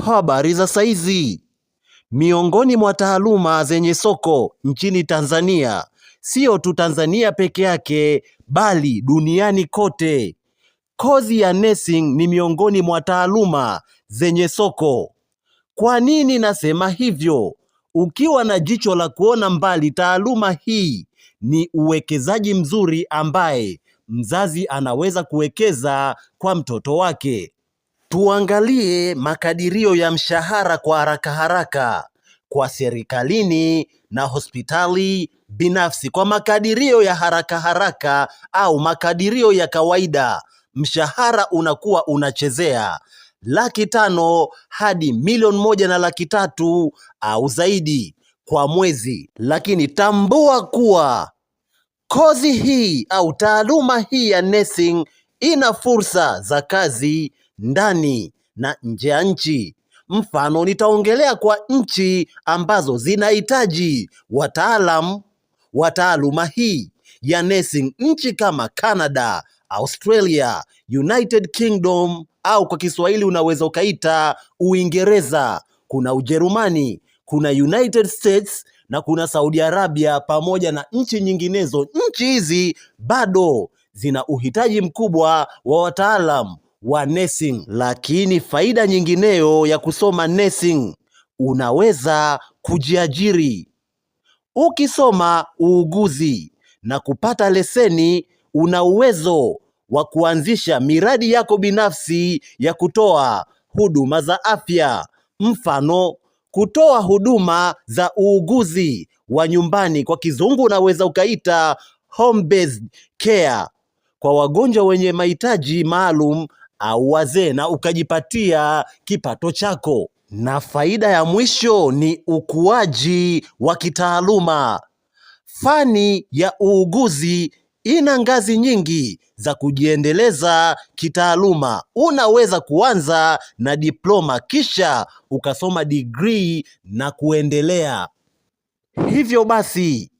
Habari za saizi. Miongoni mwa taaluma zenye soko nchini Tanzania, sio tu Tanzania peke yake, bali duniani kote. Kozi ya nursing ni miongoni mwa taaluma zenye soko. Kwa nini nasema hivyo? Ukiwa na jicho la kuona mbali, taaluma hii ni uwekezaji mzuri ambaye mzazi anaweza kuwekeza kwa mtoto wake. Tuangalie makadirio ya mshahara kwa haraka haraka kwa serikalini na hospitali binafsi. Kwa makadirio ya haraka haraka au makadirio ya kawaida, mshahara unakuwa unachezea 500,000 hadi 1,300,000 au zaidi kwa mwezi. Lakini tambua kuwa kozi hii au taaluma hii ya nursing ina fursa za kazi ndani na nje ya nchi. Mfano, nitaongelea kwa nchi ambazo zinahitaji wataalam wa taaluma hii ya nursing, nchi kama Canada, Australia, United Kingdom au kwa Kiswahili unaweza ukaita Uingereza, kuna Ujerumani, kuna United States na kuna Saudi Arabia pamoja na nchi nyinginezo. Nchi hizi bado zina uhitaji mkubwa wa wataalam wa nursing. Lakini faida nyingineyo ya kusoma nursing, unaweza kujiajiri. Ukisoma uuguzi na kupata leseni, una uwezo wa kuanzisha miradi yako binafsi ya kutoa huduma za afya. Mfano, kutoa huduma za uuguzi wa nyumbani, kwa kizungu unaweza ukaita home based care, kwa wagonjwa wenye mahitaji maalum au wazee, na ukajipatia kipato chako. Na faida ya mwisho ni ukuaji wa kitaaluma. Fani ya uuguzi ina ngazi nyingi za kujiendeleza kitaaluma. Unaweza kuanza na diploma kisha ukasoma degree na kuendelea. Hivyo basi,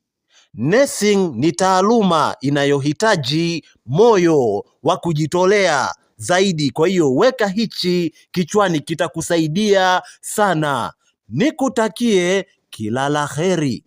nursing ni taaluma inayohitaji moyo wa kujitolea zaidi. Kwa hiyo weka hichi kichwani, kitakusaidia sana. Nikutakie kila la heri.